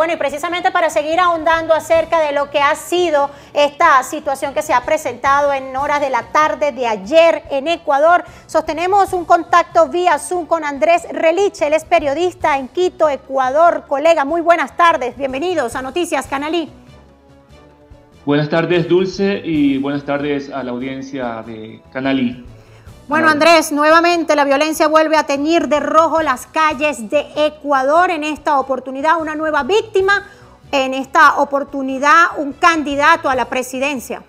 Bueno, y precisamente para seguir ahondando acerca de lo que ha sido esta situación que se ha presentado en horas de la tarde de ayer en Ecuador, sostenemos un contacto vía Zoom con Andrés Reliche. Él es periodista en Quito, Ecuador. Colega, muy buenas tardes. Bienvenidos a Noticias Canalí. Buenas tardes, Dulce, y buenas tardes a la audiencia de Canalí. Bueno, Andrés, nuevamente la violencia vuelve a teñir de rojo las calles de Ecuador. En esta oportunidad, una nueva víctima. En esta oportunidad, un candidato a la presidencia.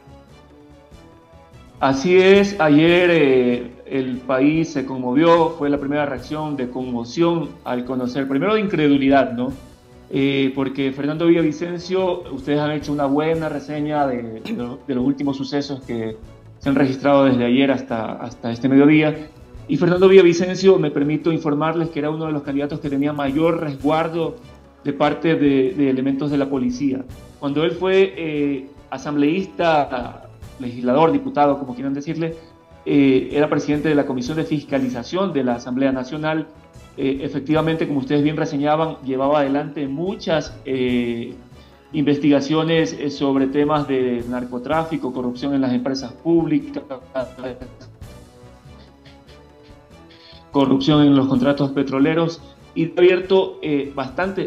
Así es, ayer el país se conmovió, fue la primera reacción de conmoción al conocer, primero de incredulidad, ¿no? Porque Fernando Villavicencio, ustedes han hecho una buena reseña de los últimos sucesos que se han registrado desde ayer hasta este mediodía. Y Fernando Villavicencio, me permito informarles que era uno de los candidatos que tenía mayor resguardo de parte de elementos de la policía. Cuando él fue asambleísta, legislador, diputado, como quieran decirle, era presidente de la Comisión de Fiscalización de la Asamblea Nacional. Efectivamente, como ustedes bien reseñaban, llevaba adelante muchas investigaciones sobre temas de narcotráfico, corrupción en las empresas públicas, corrupción en los contratos petroleros, y ha abierto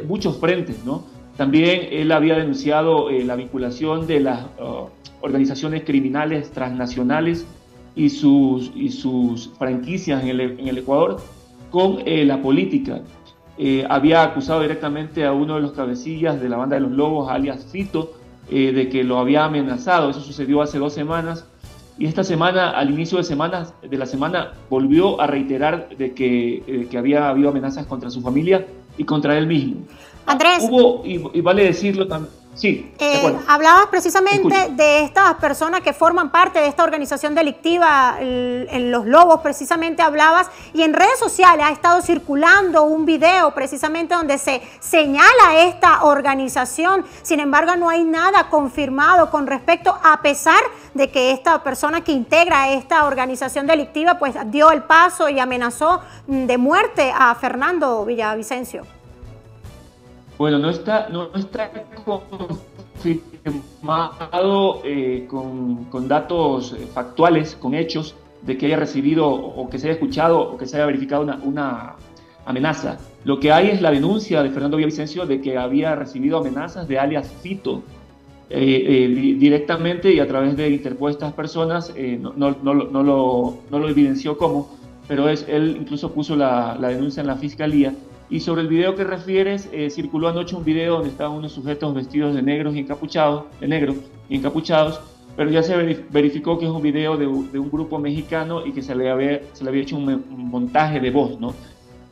muchos frentes, ¿no? También él había denunciado la vinculación de las organizaciones criminales transnacionales y sus franquicias en el Ecuador con la política. Había acusado directamente a uno de los cabecillas de la banda de los Lobos, alias Fito, de que lo había amenazado. Eso sucedió hace 2 semanas. Y esta semana, al inicio de la semana, volvió a reiterar de que había habido amenazas contra su familia y contra él mismo. Andrés, y vale decirlo también. Sí, hablabas precisamente de estas personas que forman parte de esta organización delictiva, en Los Lobos, precisamente hablabas, y en redes sociales ha estado circulando un video precisamente donde se señala esta organización. Sin embargo, no hay nada confirmado con respecto, a pesar de que esta persona que integra esta organización delictiva pues dio el paso y amenazó de muerte a Fernando Villavicencio. Bueno, no está confirmado con datos factuales, con hechos de que haya recibido o que se haya escuchado o que se haya verificado una amenaza. Lo que hay es la denuncia de Fernando Villavicencio de que había recibido amenazas de alias Fito directamente y a través de interpuestas personas. No lo evidenció cómo, pero él incluso puso la denuncia en la fiscalía. Y sobre el video que refieres, circuló anoche un video donde estaban unos sujetos vestidos de negro y encapuchados, pero ya se verificó que es un video de un grupo mexicano y que se le había hecho un montaje de voz, ¿no?,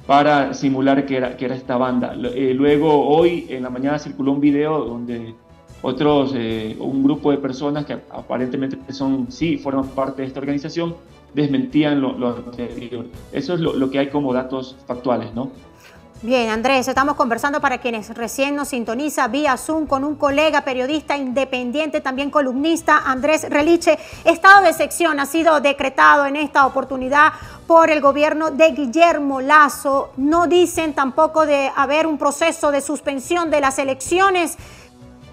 para simular que era esta banda. Luego, hoy en la mañana circuló un video donde un grupo de personas que aparentemente forman parte de esta organización, desmentían lo anterior. Eso es lo que hay como datos factuales, ¿no? Bien, Andrés, estamos conversando, para quienes recién nos sintoniza, vía Zoom con un colega periodista independiente, también columnista, Andrés Reliche. Estado de excepción ha sido decretado en esta oportunidad por el gobierno de Guillermo Lasso. No dicen tampoco de haber un proceso de suspensión de las elecciones.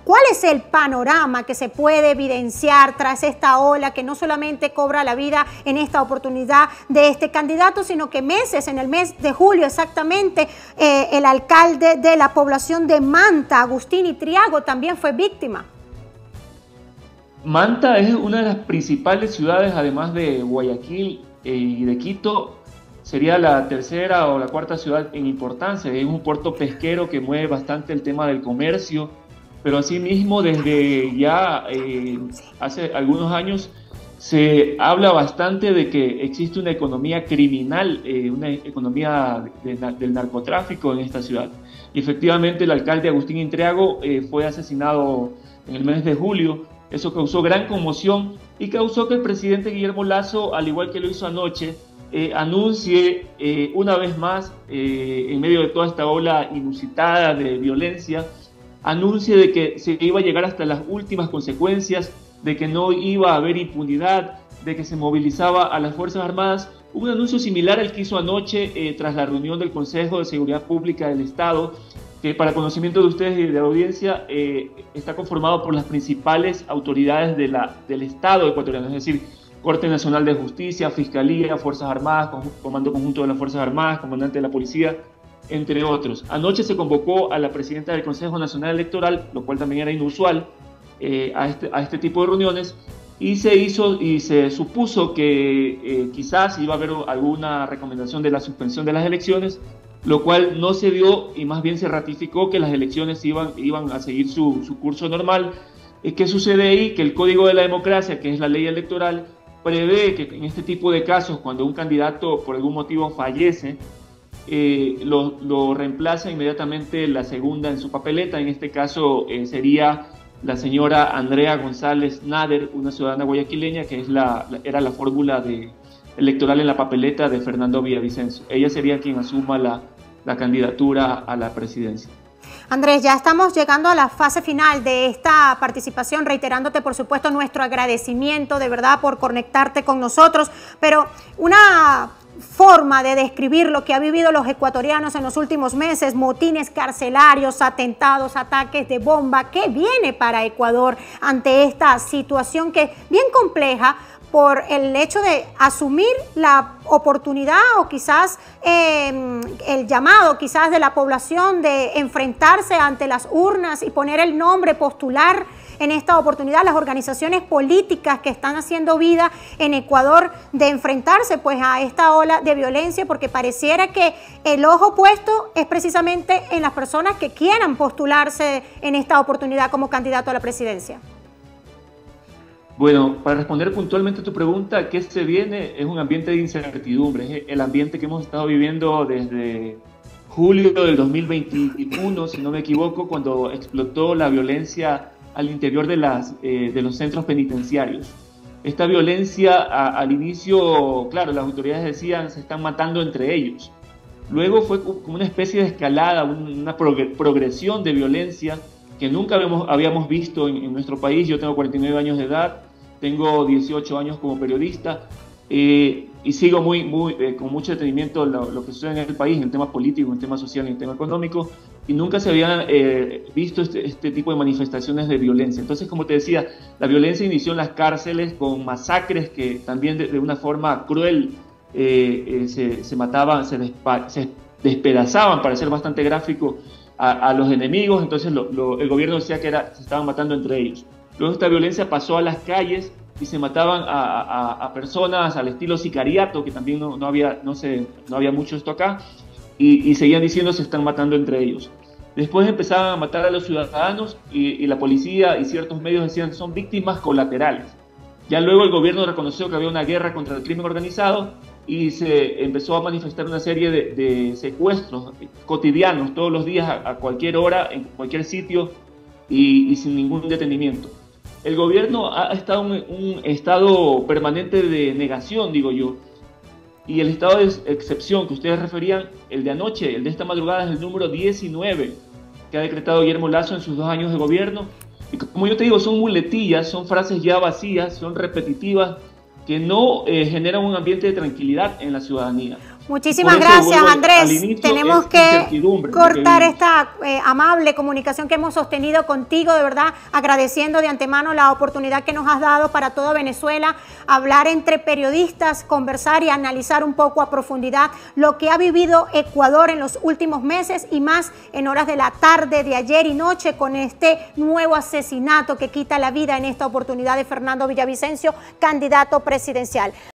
¿Cuál es el panorama que se puede evidenciar tras esta ola que no solamente cobra la vida en esta oportunidad de este candidato, sino que en el mes de julio exactamente, el alcalde de la población de Manta, Agustín Itriago, también fue víctima? Manta es una de las principales ciudades, además de Guayaquil y de Quito. Sería la tercera o la cuarta ciudad en importancia. Es un puerto pesquero que mueve bastante el tema del comercio. Pero asimismo, desde ya hace algunos años se habla bastante de que existe una economía criminal, una economía del narcotráfico en esta ciudad. Y efectivamente el alcalde Agustín Itriago fue asesinado en el mes de julio. Eso causó gran conmoción y causó que el presidente Guillermo Lasso, al igual que lo hizo anoche, anuncie una vez más, en medio de toda esta ola inusitada de violencia, anuncie de que se iba a llegar hasta las últimas consecuencias, de que no iba a haber impunidad, de que se movilizaba a las Fuerzas Armadas. Un anuncio similar al que hizo anoche tras la reunión del Consejo de Seguridad Pública del Estado, que para conocimiento de ustedes y de la audiencia, está conformado por las principales autoridades del Estado ecuatoriano, es decir, Corte Nacional de Justicia, Fiscalía, Fuerzas Armadas, Comando Conjunto de las Fuerzas Armadas, Comandante de la Policía, entre otros. Anoche se convocó a la presidenta del Consejo Nacional Electoral, lo cual también era inusual, a este tipo de reuniones, y se supuso que quizás iba a haber alguna recomendación de la suspensión de las elecciones, lo cual no se dio y más bien se ratificó que las elecciones iban a seguir su curso normal. ¿Qué sucede ahí? Que el Código de la Democracia, que es la ley electoral, prevé que en este tipo de casos, cuando un candidato por algún motivo fallece, lo reemplaza inmediatamente la segunda en su papeleta. En este caso sería la Andrea González Nader, una ciudadana guayaquileña que era la fórmula electoral en la papeleta de Fernando Villavicencio. Ella sería quien asuma la candidatura a la presidencia. Andrés, ya estamos llegando a la fase final de esta participación, reiterándote por supuesto nuestro agradecimiento de verdad por conectarte con nosotros, pero una forma de describir lo que han vivido los ecuatorianos en los últimos meses, motines carcelarios, atentados, ataques de bomba, ¿qué viene para Ecuador ante esta situación que es bien compleja por el hecho de asumir la oportunidad o quizás el llamado quizás de la población de enfrentarse ante las urnas y poner el nombre, postular en esta oportunidad las organizaciones políticas que están haciendo vida en Ecuador de enfrentarse pues a esta ola de violencia, porque pareciera que el ojo puesto es precisamente en las personas que quieran postularse en esta oportunidad como candidato a la presidencia? Bueno, para responder puntualmente a tu pregunta, ¿qué se viene? Es un ambiente de incertidumbre, es el ambiente que hemos estado viviendo desde julio del 2021, si no me equivoco, cuando explotó la violencia al interior de los centros penitenciarios. Esta violencia al inicio, claro, las autoridades decían se están matando entre ellos. Luego fue como una especie de escalada, una progresión de violencia que nunca habíamos visto en nuestro país. Yo tengo 49 años de edad, tengo 18 años como periodista y sigo con mucho detenimiento lo que sucede en el país, en el tema político, en el tema social, en el tema económico, y nunca se habían visto este tipo de manifestaciones de violencia. Entonces, como te decía, la violencia inició en las cárceles con masacres que también de una forma cruel se mataban, se despedazaban, para ser bastante gráfico, a los enemigos. Entonces el gobierno decía que se estaban matando entre ellos. Luego esta violencia pasó a las calles y se mataban a personas al estilo sicariato, que también no había mucho esto acá, y seguían diciendo se están matando entre ellos. Después empezaban a matar a los ciudadanos y la policía y ciertos medios decían son víctimas colaterales. Ya luego el gobierno reconoció que había una guerra contra el crimen organizado y se empezó a manifestar una serie de secuestros cotidianos todos los días a cualquier hora, en cualquier sitio y sin ningún detenimiento. El gobierno ha estado en un estado permanente de negación, digo yo, y el estado de excepción que ustedes referían, el de anoche, el de esta madrugada, es el número 19 que ha decretado Guillermo Lasso en sus 2 años de gobierno. Y como yo te digo, son muletillas, son frases ya vacías, son repetitivas, que no generan un ambiente de tranquilidad en la ciudadanía. Muchísimas gracias, Andrés. Tenemos que cortar esta amable comunicación que hemos sostenido contigo, de verdad, agradeciendo de antemano la oportunidad que nos has dado para toda Venezuela, hablar entre periodistas, conversar y analizar un poco a profundidad lo que ha vivido Ecuador en los últimos meses y más en horas de la tarde de ayer y noche con este nuevo asesinato que quita la vida en esta oportunidad de Fernando Villavicencio, candidato presidencial.